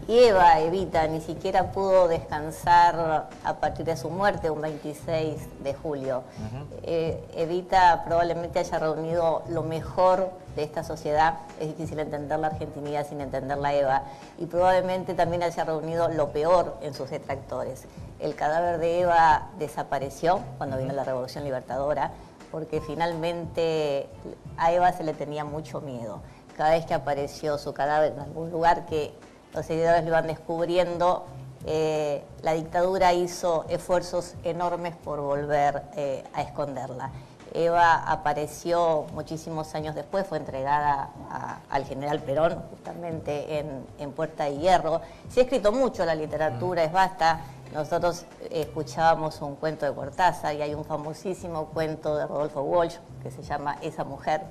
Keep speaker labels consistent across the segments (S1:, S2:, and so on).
S1: Y Evita, ni siquiera pudo descansar a partir de su muerte, un 26 de julio. Evita probablemente haya reunido lo mejor de esta sociedad. Es difícil entender la argentinidad sin entender la Eva. Y probablemente también haya reunido lo peor en sus detractores. El cadáver de Eva desapareció cuando vino la Revolución Libertadora, porque finalmente a Eva se le tenía mucho miedo. Cada vez que apareció su cadáver en algún lugar que los seguidores lo iban descubriendo, la dictadura hizo esfuerzos enormes por volver a esconderla. Eva apareció muchísimos años después, fue entregada al general Perón, justamente en Puerta de Hierro. Se ha escrito mucho, la literatura es vasta. Nosotros escuchábamos un cuento de Cortázar y hay un famosísimo cuento de Rodolfo Walsh que se llama Esa mujer.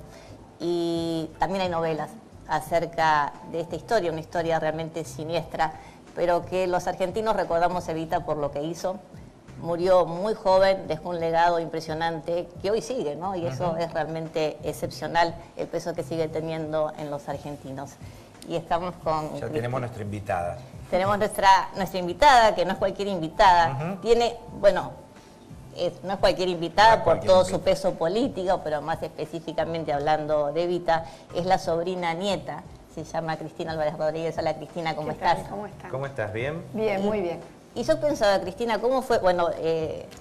S1: Y también hay novelas acerca de esta historia, una historia realmente siniestra, pero que los argentinos recordamos Evita por lo que hizo. Murió muy joven, dejó un legado impresionante que hoy sigue, ¿no? Y eso es realmente excepcional, el peso que sigue teniendo en los argentinos. Y estamos con...
S2: Ya tenemos nuestra invitada.
S1: Tenemos nuestra invitada, que no es cualquier invitada. Tiene, bueno, no es cualquier invitada por todo su peso político, pero más específicamente hablando de Evita, es la sobrina nieta, se llama Cristina Álvarez Rodríguez. Hola Cristina, ¿cómo estás?
S3: ¿Cómo estás?
S2: ¿Cómo estás? ¿Bien?
S3: Bien, muy bien.
S1: Y yo pensaba, Cristina, ¿cómo fue? Bueno,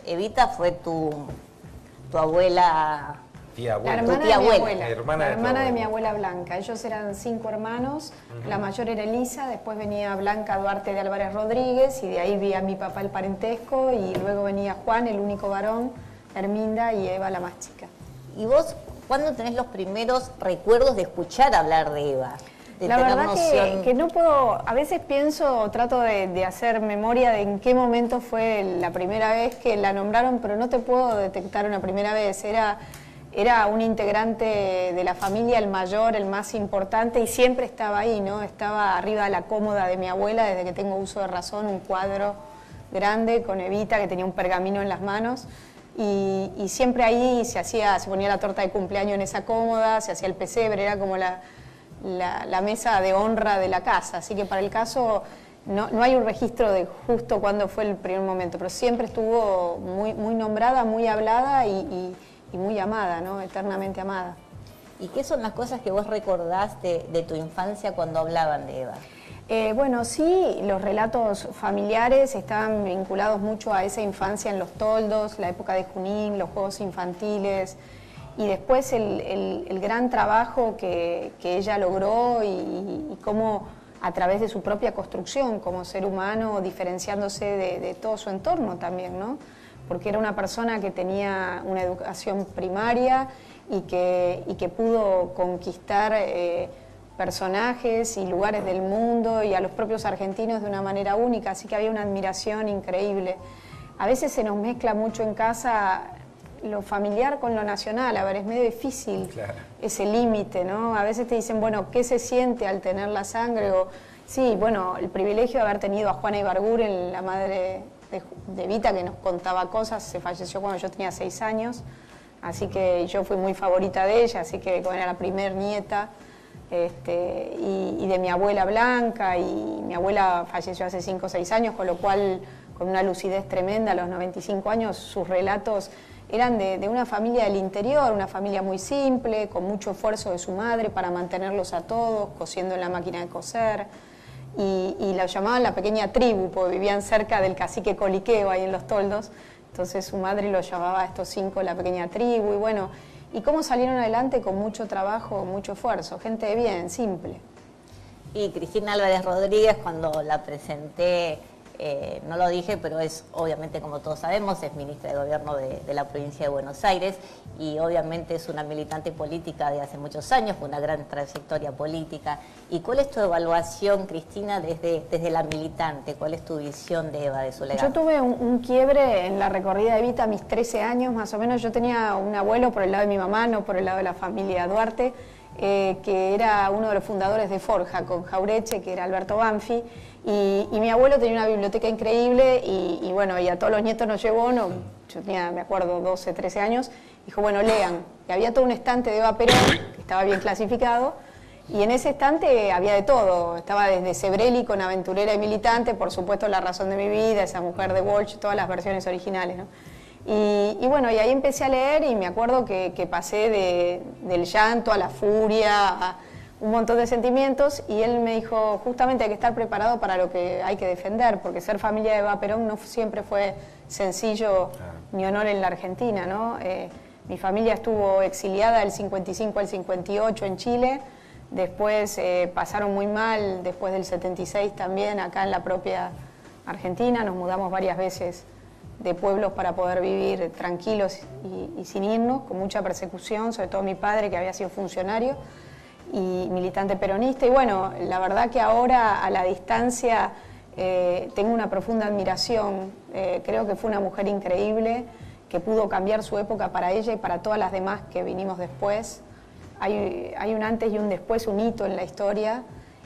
S1: Evita fue tu abuela...
S2: Tía abuela.
S3: La hermana
S1: tía
S3: de mi
S1: abuela.
S3: abuela. La hermana de mi abuela Blanca. Ellos eran 5 hermanos. La mayor era Elisa, después venía Blanca Duarte de Álvarez Rodríguez, y de ahí vi a mi papá el parentesco, y luego venía Juan, el único varón, Herminda y Eva, la más chica.
S1: ¿Y vos cuándo tenés los primeros recuerdos de escuchar hablar de Eva?
S3: La verdad que no puedo, a veces pienso, trato de hacer memoria de en qué momento fue la primera vez que la nombraron, pero no te puedo detectar una primera vez. Era un integrante de la familia, el mayor, el más importante, y siempre estaba ahí, ¿no? Estaba arriba de la cómoda de mi abuela, desde que tengo uso de razón, un cuadro grande con Evita, que tenía un pergamino en las manos, y siempre ahí se ponía la torta de cumpleaños en esa cómoda, se hacía el pesebre, era como la mesa de honra de la casa. Así que para el caso no hay un registro de justo cuándo fue el primer momento, pero siempre estuvo muy nombrada, muy hablada y muy amada, ¿no? Eternamente amada.
S1: ¿Y qué son las cosas que vos recordás de tu infancia cuando hablaban de Eva?
S3: Bueno, sí, los relatos familiares estaban vinculados mucho a esa infancia en los toldos, la época de Junín, los juegos infantiles, y después el gran trabajo que ella logró y cómo a través de su propia construcción como ser humano, diferenciándose de todo su entorno también, ¿no? Porque era una persona que tenía una educación primaria y que pudo conquistar personajes y lugares del mundo y a los propios argentinos de una manera única, así que había una admiración increíble. A veces se nos mezcla mucho en casa lo familiar con lo nacional, a ver, es medio difícil ese límite, ¿no? A veces te dicen, bueno, ¿qué se siente al tener la sangre? O, sí, bueno, el privilegio de haber tenido a Juana Ibarguren, la madre de Evita, que nos contaba cosas, se falleció cuando yo tenía 6 años, así que yo fui muy favorita de ella, así que era la primer nieta, y de mi abuela Blanca, y mi abuela falleció hace 5 o 6 años, con lo cual, con una lucidez tremenda, a los 95 años, sus relatos eran de una familia del interior, una familia muy simple, con mucho esfuerzo de su madre para mantenerlos a todos, cosiendo en la máquina de coser, y la llamaban la pequeña tribu, porque vivían cerca del cacique Coliqueo, ahí en los toldos, entonces su madre los llamaba a estos 5 la pequeña tribu, y bueno, y cómo salieron adelante con mucho trabajo, mucho esfuerzo, gente de bien, simple.
S1: Y Cristina Álvarez Rodríguez, cuando la presenté, no lo dije, pero es obviamente, como todos sabemos, es ministra de Gobierno de la provincia de Buenos Aires y obviamente es una militante política de hace muchos años, con una gran trayectoria política. ¿Y cuál es tu evaluación, Cristina, desde la militante? ¿Cuál es tu visión de Eva, de su legado?
S3: Yo tuve un quiebre en la recorrida de Evita a mis 13 años, más o menos. Yo tenía un abuelo por el lado de mi mamá, no por el lado de la familia Duarte, que era uno de los fundadores de Forja, con Jaureche, que era Alberto Banfi, y mi abuelo tenía una biblioteca increíble y bueno, y a todos los nietos nos llevó, yo tenía, me acuerdo, 12, 13 años, dijo, bueno, lean. Y había todo un estante de Eva Perón, que estaba bien clasificado, Y en ese estante había de todo, estaba desde Sebrelli con Aventurera y Militante, por supuesto La razón de mi vida, Esa mujer de Walsh, todas las versiones originales, ¿no? Y bueno, y ahí empecé a leer y me acuerdo que pasé del llanto a la furia, a un montón de sentimientos, y él me dijo, justamente hay que estar preparado para lo que hay que defender, porque ser familia de Eva Perón no siempre fue sencillo ni honor en la Argentina, ¿no? Mi familia estuvo exiliada del 55 al 58 en Chile, después pasaron muy mal, después del 76 también acá en la propia Argentina, nos mudamos varias veces de pueblos para poder vivir tranquilos y sin irnos, con mucha persecución, sobre todo mi padre que había sido funcionario y militante peronista. Y bueno, la verdad que ahora a la distancia tengo una profunda admiración, creo que fue una mujer increíble, que pudo cambiar su época para ella y para todas las demás que vinimos después. Hay un antes y un después, un hito en la historia,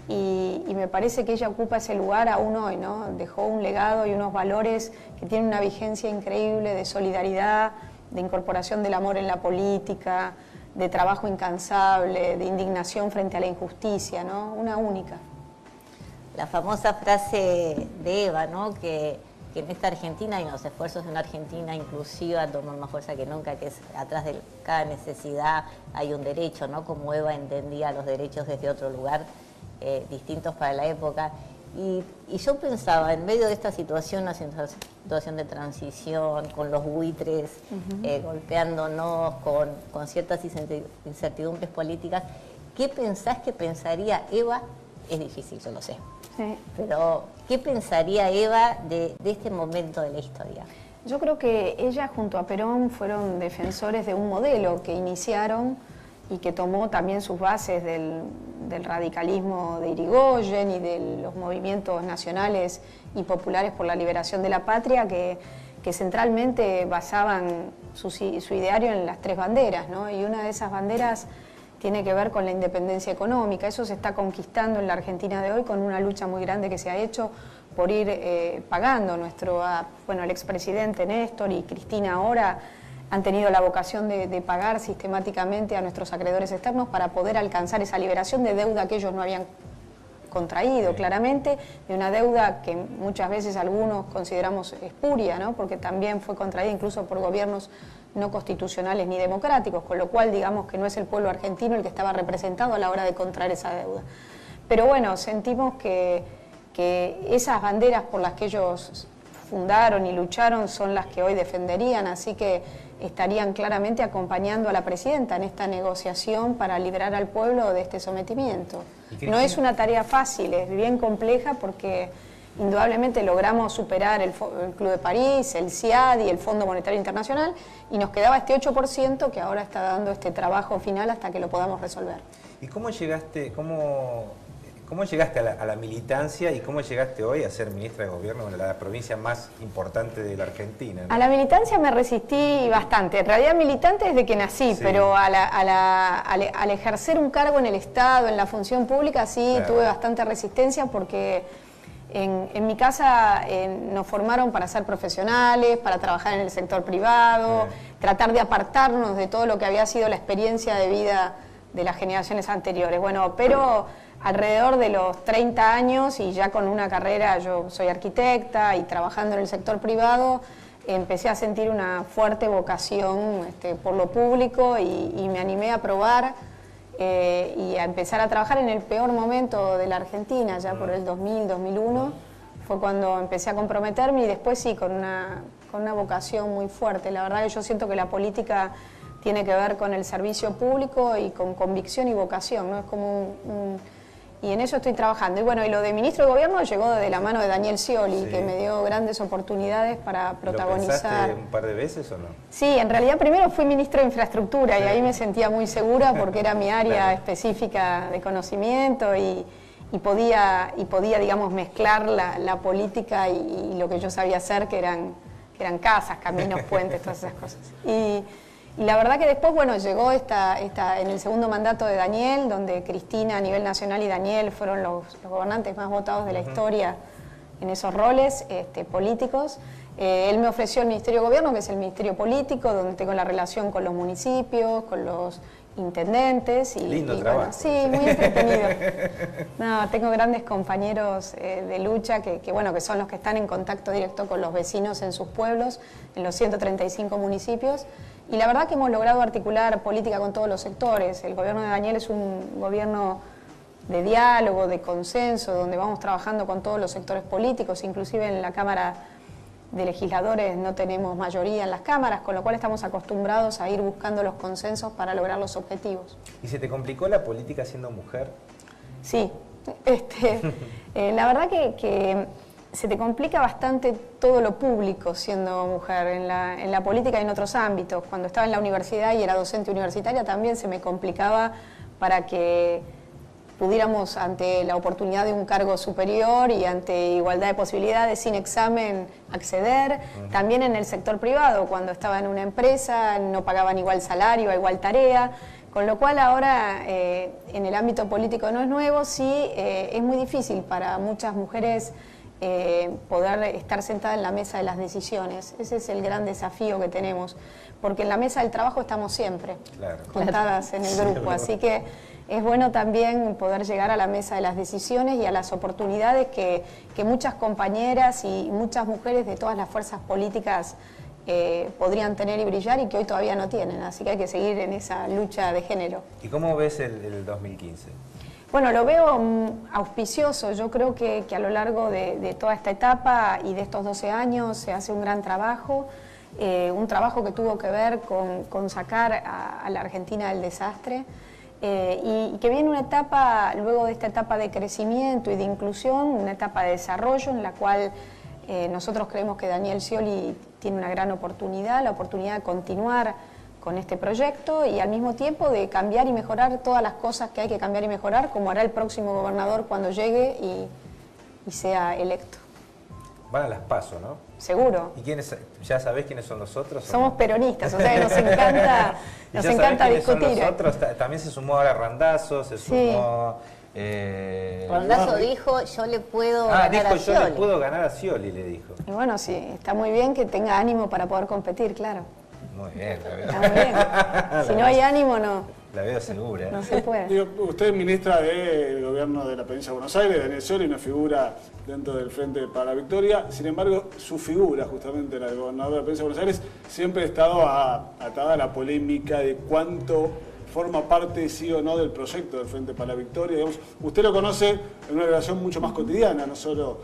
S3: y me parece que ella ocupa ese lugar aún hoy, ¿no? Dejó un legado y unos valores que tienen una vigencia increíble de solidaridad, de incorporación del amor en la política, de trabajo incansable, de indignación frente a la injusticia, ¿no? Una única.
S1: La famosa frase de Eva, ¿no? Que en esta Argentina y en los esfuerzos de una Argentina inclusiva toman más fuerza que nunca, que es atrás de cada necesidad hay un derecho, ¿no? Como Eva entendía los derechos desde otro lugar, distintos para la época. Y yo pensaba, en medio de esta situación, una situación de transición, con los buitres golpeándonos, con ciertas incertidumbres políticas, ¿qué pensás que pensaría Eva? Es difícil, yo lo sé. Sí. Pero, ¿qué pensaría Eva de este momento de la historia?
S3: Yo creo que ella junto a Perón fueron defensores de un modelo que iniciaron y que tomó también sus bases del radicalismo de Irigoyen y de los movimientos nacionales y populares por la liberación de la patria, que centralmente basaban su ideario en las tres banderas, ¿no? Y una de esas banderas tiene que ver con la independencia económica. Eso se está conquistando en la Argentina de hoy con una lucha muy grande que se ha hecho por ir pagando. El expresidente Néstor y Cristina ahora han tenido la vocación de pagar sistemáticamente a nuestros acreedores externos para poder alcanzar esa liberación de deuda que ellos no habían contraído, claramente, de una deuda que muchas veces algunos consideramos espuria, ¿no? Porque también fue contraída incluso por gobiernos no constitucionales ni democráticos, con lo cual digamos que no es el pueblo argentino el que estaba representado a la hora de contraer esa deuda. Pero bueno, sentimos que esas banderas por las que ellos fundaron y lucharon son las que hoy defenderían, así que estarían claramente acompañando a la presidenta en esta negociación para liberar al pueblo de este sometimiento. No es una tarea fácil, es bien compleja porque indudablemente logramos superar el Club de París, el CIAD y el Fondo Monetario Internacional, y nos quedaba este 8% que ahora está dando este trabajo final hasta que lo podamos resolver.
S2: ¿Y cómo llegaste a la militancia y cómo llegaste hoy a ser ministra de Gobierno de la provincia más importante de la Argentina, ¿no?
S3: A la militancia me resistí bastante. En realidad militante desde que nací, sí. Pero al ejercer un cargo en el Estado, en la función pública, sí, claro, tuve bastante resistencia porque en mi casa nos formaron para ser profesionales, para trabajar en el sector privado, tratar de apartarnos de todo lo que había sido la experiencia de vida de las generaciones anteriores. Bueno, pero alrededor de los 30 años y ya con una carrera, yo soy arquitecta y trabajando en el sector privado, empecé a sentir una fuerte vocación por lo público y me animé a probar y a empezar a trabajar en el peor momento de la Argentina, ya por el 2000, 2001, fue cuando empecé a comprometerme y después sí, con una vocación muy fuerte. La verdad que yo siento que la política tiene que ver con el servicio público y con convicción y vocación, ¿no? Es como y en eso estoy trabajando. Y bueno, y lo de ministro de Gobierno llegó de la mano de Daniel Scioli, sí, que me dio grandes oportunidades para protagonizar.
S2: ¿Lo pensaste un par de veces o no?
S3: Sí, en realidad primero fui ministro de Infraestructura, sí, y ahí me sentía muy segura porque era mi área claro, específica de conocimiento y podía, digamos, mezclar la política y lo que yo sabía hacer, que eran casas, caminos, puentes, todas esas cosas. Y la verdad que después, bueno, llegó en el segundo mandato de Daniel, donde Cristina a nivel nacional y Daniel fueron los gobernantes más votados de la historia en esos roles políticos. Él me ofreció el Ministerio de Gobierno, que es el Ministerio Político, donde tengo la relación con los municipios, con los intendentes.
S2: Lindo trabajo.
S3: Bueno, sí, muy entretenido. No, tengo grandes compañeros de lucha que son los que están en contacto directo con los vecinos en sus pueblos, en los 135 municipios. Y la verdad que hemos logrado articular política con todos los sectores. El gobierno de Daniel es un gobierno de diálogo, de consenso, donde vamos trabajando con todos los sectores políticos, inclusive en la Cámara de Legisladores no tenemos mayoría en las cámaras, con lo cual estamos acostumbrados a ir buscando los consensos para lograr los objetivos.
S2: ¿Y se te complicó la política siendo mujer?
S3: Sí, la verdad que se te complica bastante todo lo público siendo mujer, en la política y en otros ámbitos. Cuando estaba en la universidad y era docente universitaria también se me complicaba para que pudiéramos, ante la oportunidad de un cargo superior y ante igualdad de posibilidades, sin examen, acceder. También en el sector privado, cuando estaba en una empresa, no pagaban igual salario, igual tarea, con lo cual ahora en el ámbito político no es nuevo, sí es muy difícil para muchas mujeres poder estar sentada en la mesa de las decisiones. Ese es el gran desafío que tenemos, porque en la mesa del trabajo estamos siempre, contadas en el grupo, así que es bueno también poder llegar a la mesa de las decisiones y a las oportunidades que muchas compañeras y muchas mujeres de todas las fuerzas políticas podrían tener y brillar y que hoy todavía no tienen, así que hay que seguir en esa lucha de género.
S2: ¿Y cómo ves el 2015?
S3: Bueno, lo veo auspicioso. Yo creo que a lo largo de toda esta etapa y de estos 12 años se hace un gran trabajo, un trabajo que tuvo que ver con sacar a la Argentina del desastre. Y que viene una etapa, luego de esta etapa de crecimiento y de inclusión, una etapa de desarrollo en la cual nosotros creemos que Daniel Scioli tiene una gran oportunidad, la oportunidad de continuar con este proyecto y al mismo tiempo de cambiar y mejorar todas las cosas que hay que cambiar y mejorar, como hará el próximo gobernador cuando llegue y sea electo.
S2: Van a las PASO, ¿no?
S3: Seguro.
S2: ¿Y quiénes, ya sabés quiénes son los otros?
S3: Somos peronistas, o sea que nos encanta discutir.
S2: Son los otros? También se sumó ahora Randazzo, se sumó...
S1: Randazzo dijo, yo le puedo ganar a Scioli.
S2: Yo le puedo ganar a Scioli, le dijo.
S3: Y bueno, sí, está muy bien que tenga ánimo para poder competir, claro.
S2: Muy bien, la veo.
S3: Está muy bien. Si no hay ánimo, no.
S2: La veo segura.
S3: No se puede.
S4: Digo, usted es ministra del gobierno de la provincia de Buenos Aires, Daniel Scioli, una figura dentro del Frente para la Victoria. Sin embargo, su figura, justamente la del gobernador de la provincia de Buenos Aires, siempre ha estado atada a la polémica de cuánto forma parte, sí o no, del proyecto del Frente para la Victoria. Digamos, usted lo conoce en una relación mucho más cotidiana, no solo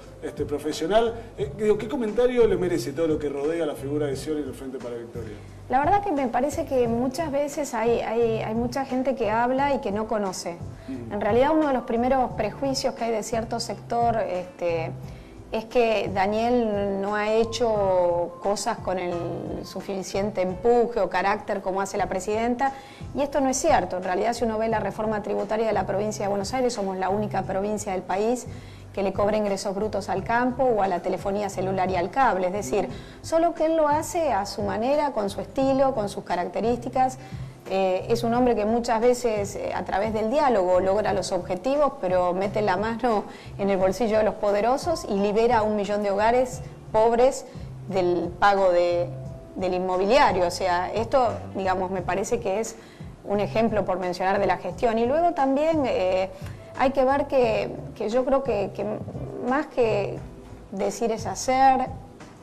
S4: profesional. ¿Qué comentario le merece todo lo que rodea la figura de Scioli en el Frente para la Victoria?
S3: La verdad que me parece que muchas veces hay mucha gente que habla y que no conoce. En realidad uno de los primeros prejuicios que hay de cierto sector es que Daniel no ha hecho cosas con el suficiente empuje o carácter como hace la presidenta, y esto no es cierto. En realidad, si uno ve la reforma tributaria de la provincia de Buenos Aires, somos la única provincia del país que le cobra ingresos brutos al campo o a la telefonía celular y al cable, es decir, solo que él lo hace a su manera, con su estilo, con sus características. Es un hombre que muchas veces a través del diálogo logra los objetivos, pero mete la mano en el bolsillo de los poderosos y libera a 1 millón de hogares pobres del pago del inmobiliario. O sea, esto, digamos, me parece que es un ejemplo, por mencionar, de la gestión. Y luego también hay que ver que yo creo que más que decir es hacer,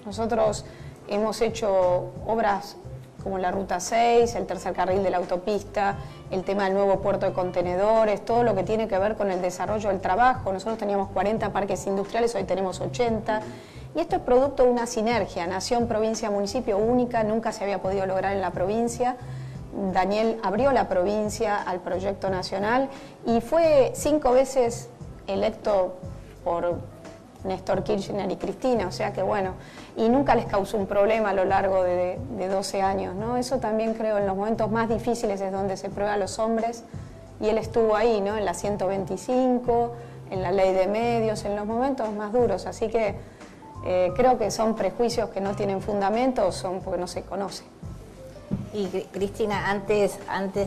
S3: nosotros hemos hecho obras como la Ruta 6, el tercer carril de la autopista, el tema del nuevo puerto de contenedores, todo lo que tiene que ver con el desarrollo del trabajo. Nosotros teníamos 40 parques industriales, hoy tenemos 80. Y esto es producto de una sinergia, nación, provincia, municipio única, nunca se había podido lograr en la provincia. Daniel abrió la provincia al proyecto nacional y fue 5 veces electo por Néstor Kirchner y Cristina, o sea que bueno, y nunca les causó un problema a lo largo de 12 años, ¿no? Eso también creo en los momentos más difíciles es donde se prueba a los hombres, y él estuvo ahí, ¿no? En la 125, en la ley de medios, en los momentos más duros, así que creo que son prejuicios que no tienen fundamento, son porque no se conoce.
S1: Y Cristina, antes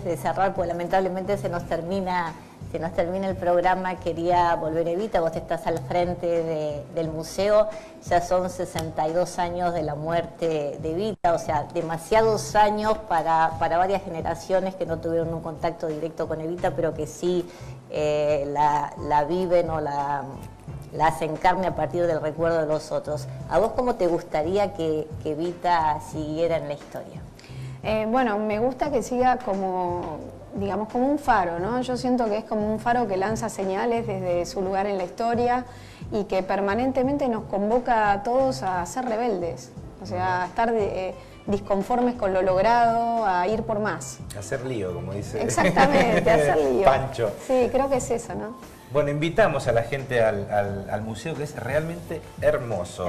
S1: de cerrar, pues lamentablemente se nos termina se nos termina el programa, quería volver a Evita, vos estás al frente del museo, ya son 62 años de la muerte de Evita, o sea, demasiados años para varias generaciones que no tuvieron un contacto directo con Evita, pero que sí la viven o la hacen carne a partir del recuerdo de los otros. ¿A vos cómo te gustaría que Evita siguiera en la historia?
S3: Bueno, me gusta que siga como, digamos, como un faro, ¿no? Yo siento que es como un faro que lanza señales desde su lugar en la historia y que permanentemente nos convoca a todos a ser rebeldes, o sea, a estar disconformes con lo logrado, a ir por más.
S2: Hacer lío, como dice.
S3: Exactamente, hacer lío.
S2: Pancho.
S3: Sí, creo que es eso, ¿no?
S2: Bueno, invitamos a la gente al museo, que es realmente hermoso.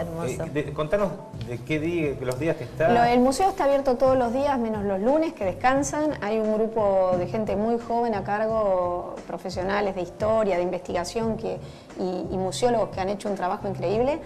S2: Contanos de qué día, los días que está.
S3: El museo está abierto todos los días, menos los lunes, que descansan. Hay un grupo de gente muy joven a cargo, profesionales de historia, de investigación y museólogos que han hecho un trabajo increíble.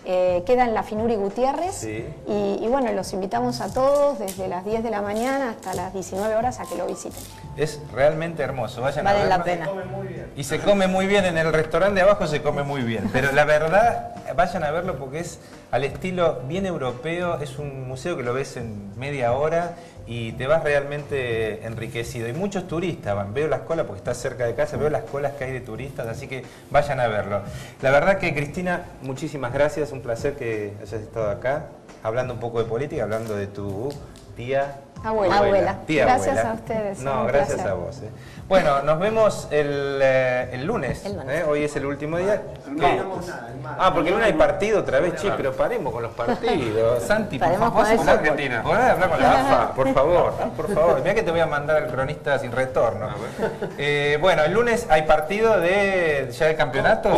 S3: Queda en la Finuri Gutiérrez, sí. Y bueno, los invitamos a todos desde las 10 de la mañana hasta las 19 horas a que lo visiten.
S2: Es realmente hermoso, vayan
S1: vale
S2: a verlo.
S1: La pena.
S2: Se come muy bien. Y se come muy bien, en el restaurante de abajo se come muy bien, pero la verdad, vayan a verlo porque es al estilo bien europeo, es un museo que lo ves en media hora y te vas realmente enriquecido. Y muchos turistas van, veo las colas porque está cerca de casa, veo las colas que hay de turistas, así que vayan a verlo. La verdad que, Cristina, muchísimas gracias, un placer que hayas estado acá, hablando un poco de política, hablando de tu tía.
S3: Abuela.
S2: Tía
S3: gracias
S2: abuela.
S3: a ustedes.
S2: No, gracias a vos. Bueno, nos vemos el lunes. Hoy es el último día.
S4: No hagamos nada.
S2: Porque el lunes hay partido otra vez, che, pero paremos con los partidos. Santi, por
S1: Paremos
S2: favor,
S1: con
S2: la
S1: el
S2: Argentina. ¿Podés hablar con la AFA? Por favor. Mirá que te voy a mandar al cronista sin retorno. Bueno, el lunes hay partido ya de campeonato.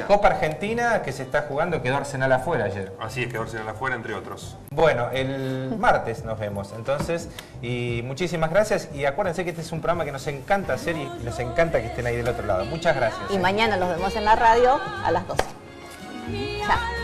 S2: Copa Argentina, que se está jugando, quedó Arsenal afuera ayer.
S5: Así es, quedó Arsenal afuera, entre otros.
S2: Bueno, el martes nos vemos, entonces, y muchísimas gracias, y acuérdense que este es un programa que nos encanta hacer y nos encanta que estén ahí del otro lado. Muchas gracias.
S1: Y mañana los vemos en la radio a las 12. Chao.